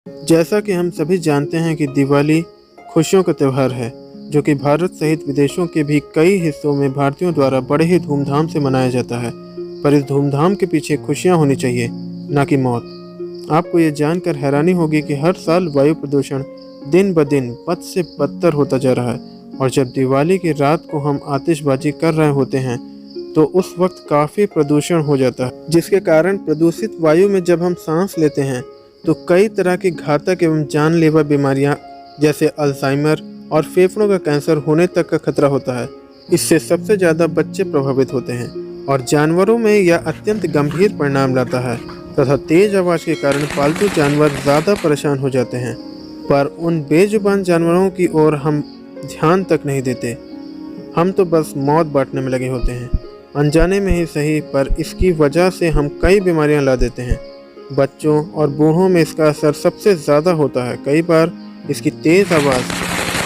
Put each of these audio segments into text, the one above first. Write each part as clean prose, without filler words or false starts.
जैसा कि हम सभी जानते हैं कि दिवाली खुशियों का त्यौहार है, जो कि भारत सहित विदेशों के भी कई हिस्सों में भारतीयों द्वारा बड़े ही धूमधाम से मनाया जाता है। पर इस धूमधाम के पीछे खुशियां होनी चाहिए, ना कि मौत। आपको ये जानकर हैरानी होगी कि हर साल वायु प्रदूषण दिन ब दिन बद से बदतर होता जा रहा है, और जब दिवाली की रात को हम आतिशबाजी कर रहे होते हैं तो उस वक्त काफ़ी प्रदूषण हो जाता है, जिसके कारण प्रदूषित वायु में जब हम सांस लेते हैं तो कई तरह की घातक एवं जानलेवा बीमारियां जैसे अल्जाइमर और फेफड़ों का कैंसर होने तक का खतरा होता है। इससे सबसे ज़्यादा बच्चे प्रभावित होते हैं और जानवरों में यह अत्यंत गंभीर परिणाम लाता है तथा तेज आवाज़ के कारण पालतू जानवर ज़्यादा परेशान हो जाते हैं। पर उन बेजुबान जानवरों की ओर हम ध्यान तक नहीं देते। हम तो बस मौत बांटने में लगे होते हैं, अनजाने में ही सही, पर इसकी वजह से हम कई बीमारियां ला देते हैं। बच्चों और बूढ़ों में इसका असर सबसे ज़्यादा होता है। कई बार इसकी तेज़ आवाज़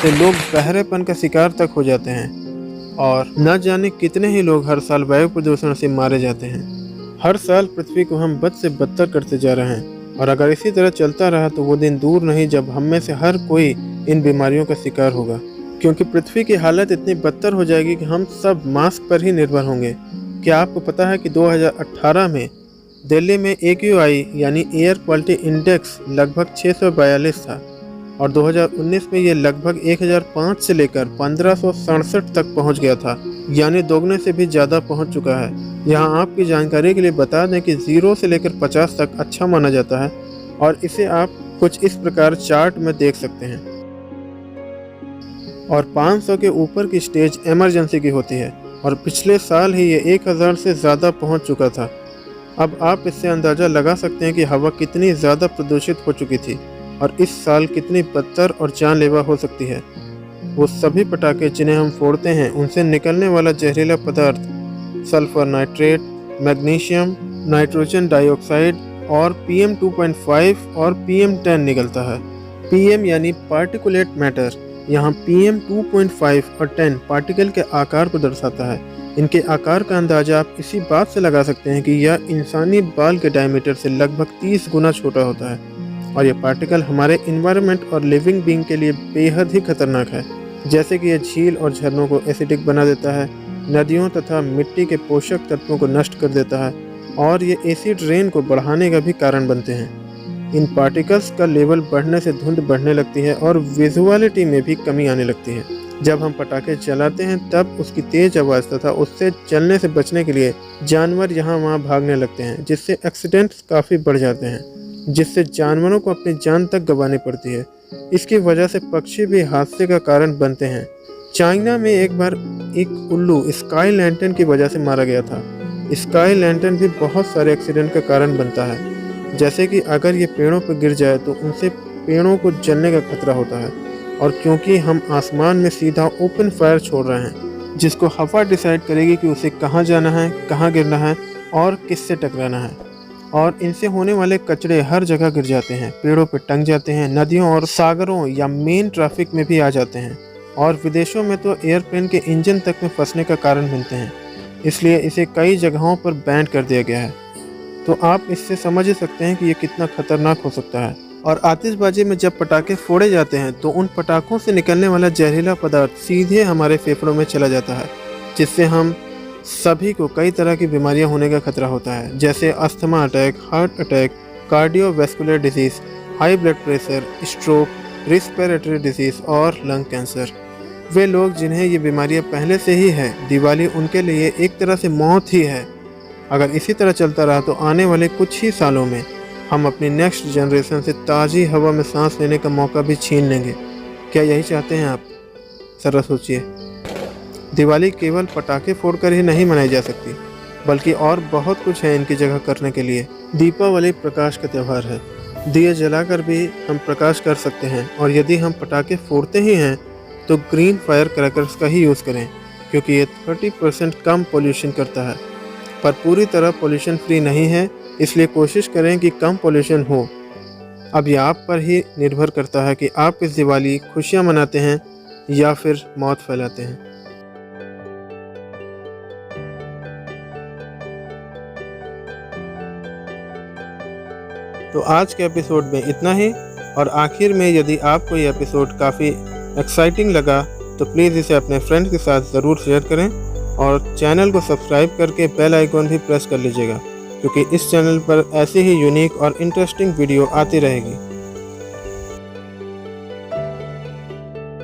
से लोग बहरेपन का शिकार तक हो जाते हैं और न जाने कितने ही लोग हर साल वायु प्रदूषण से मारे जाते हैं। हर साल पृथ्वी को हम बद से बदतर करते जा रहे हैं, और अगर इसी तरह चलता रहा तो वो दिन दूर नहीं जब हम में से हर कोई इन बीमारियों का शिकार होगा, क्योंकि पृथ्वी की हालत इतनी बदतर हो जाएगी कि हम सब मास्क पर ही निर्भर होंगे। क्या आपको पता है कि 2018 में दिल्ली में AQI यानी एयर क्वालिटी इंडेक्स लगभग 642 था, और 2019 में ये लगभग 1005 से लेकर 1567 तक पहुंच गया था, यानी दोगुने से भी ज़्यादा पहुंच चुका है। यहाँ आपकी जानकारी के लिए बता दें कि 0 से लेकर 50 तक अच्छा माना जाता है, और इसे आप कुछ इस प्रकार चार्ट में देख सकते हैं। और 500 के ऊपर की स्टेज इमरजेंसी की होती है, और पिछले साल ही ये 1000 से ज़्यादा पहुंच चुका था। अब आप इससे अंदाज़ा लगा सकते हैं कि हवा कितनी ज़्यादा प्रदूषित हो चुकी थी और इस साल कितनी बदतर और जानलेवा हो सकती है। वो सभी पटाखे जिन्हें हम फोड़ते हैं, उनसे निकलने वाला जहरीला पदार्थ sulphur nitrate, magnesium, nitrogen dioxide और PM2.5 और PM10 निकलता है। PM यानी पार्टिकुलेट मैटर। यहाँ PM2.5 और 10 पार्टिकल के आकार को दर्शाता है। इनके आकार का अंदाजा आप इसी बात से लगा सकते हैं कि यह इंसानी बाल के डायमीटर से लगभग 30 गुना छोटा होता है, और यह पार्टिकल हमारे इन्वायरमेंट और लिविंग बीइंग के लिए बेहद ही खतरनाक है। जैसे कि यह झील और झरनों को एसिडिक बना देता है, नदियों तथा मिट्टी के पोषक तत्वों को नष्ट कर देता है, और ये एसिड रेन को बढ़ाने का भी कारण बनते हैं। इन पार्टिकल्स का लेवल बढ़ने से धुंध बढ़ने लगती है और विजुअलिटी में भी कमी आने लगती है। जब हम पटाखे चलाते हैं तब उसकी तेज आवाज़ तथा उससे चलने से बचने के लिए जानवर यहाँ वहाँ भागने लगते हैं, जिससे एक्सीडेंट्स काफ़ी बढ़ जाते हैं, जिससे जानवरों को अपनी जान तक गंवानी पड़ती है। इसकी वजह से पक्षी भी हादसे का कारण बनते हैं। चाइना में एक बार एक उल्लू स्काई लैंटर्न की वजह से मारा गया था। स्काई लैंटर्न भी बहुत सारे एक्सीडेंट का कारण बनता है, जैसे कि अगर ये पेड़ों पर गिर जाए तो उनसे पेड़ों को जलने का खतरा होता है, और क्योंकि हम आसमान में सीधा ओपन फायर छोड़ रहे हैं, जिसको हवा डिसाइड करेगी कि उसे कहाँ जाना है, कहाँ गिरना है और किससे टकराना है। और इनसे होने वाले कचरे हर जगह गिर जाते हैं, पेड़ों पर टंग जाते हैं, नदियों और सागरों या मेन ट्रैफिक में भी आ जाते हैं, और विदेशों में तो एयरप्लेन के इंजन तक में फंसने का कारण बनते हैं। इसलिए इसे कई जगहों पर बैन कर दिया गया है। तो आप इससे समझ ही सकते हैं कि ये कितना खतरनाक हो सकता है। और आतिशबाजी में जब पटाखे फोड़े जाते हैं तो उन पटाखों से निकलने वाला जहरीला पदार्थ सीधे हमारे फेफड़ों में चला जाता है, जिससे हम सभी को कई तरह की बीमारियां होने का खतरा होता है, जैसे asthma attack, heart attack, cardiovascular disease, high blood pressure, stroke, respiratory disease और लंग कैंसर। वे लोग जिन्हें ये बीमारियां पहले से ही है, दिवाली उनके लिए एक तरह से मौत ही है। अगर इसी तरह चलता रहा तो आने वाले कुछ ही सालों में हम अपनी नेक्स्ट जनरेशन से ताज़ी हवा में सांस लेने का मौका भी छीन लेंगे। क्या यही चाहते हैं आप? ज़रा सोचिए। दिवाली केवल पटाखे फोड़कर ही नहीं मनाई जा सकती, बल्कि और बहुत कुछ है इनकी जगह करने के लिए। दीपावली प्रकाश का त्यौहार है। दिए जलाकर भी हम प्रकाश कर सकते हैं, और यदि हम पटाखे फोड़ते ही हैं तो ग्रीन फायर क्रैकर्स का ही यूज़ करें, क्योंकि ये 30% कम पोल्यूशन करता है, पर पूरी तरह पोल्यूशन फ्री नहीं है। इसलिए कोशिश करें कि कम पोल्यूशन हो। अब यह आप पर ही निर्भर करता है कि आप इस दिवाली खुशियां मनाते हैं या फिर मौत फैलाते हैं। तो आज के एपिसोड में इतना ही। और आखिर में यदि आपको ये एपिसोड काफ़ी एक्साइटिंग लगा तो प्लीज़ इसे अपने फ्रेंड्स के साथ ज़रूर शेयर करें और चैनल को सब्सक्राइब करके बेल आइकॉन भी प्रेस कर लीजिएगा, क्योंकि इस चैनल पर ऐसी ही यूनिक और इंटरेस्टिंग वीडियो आती रहेगी।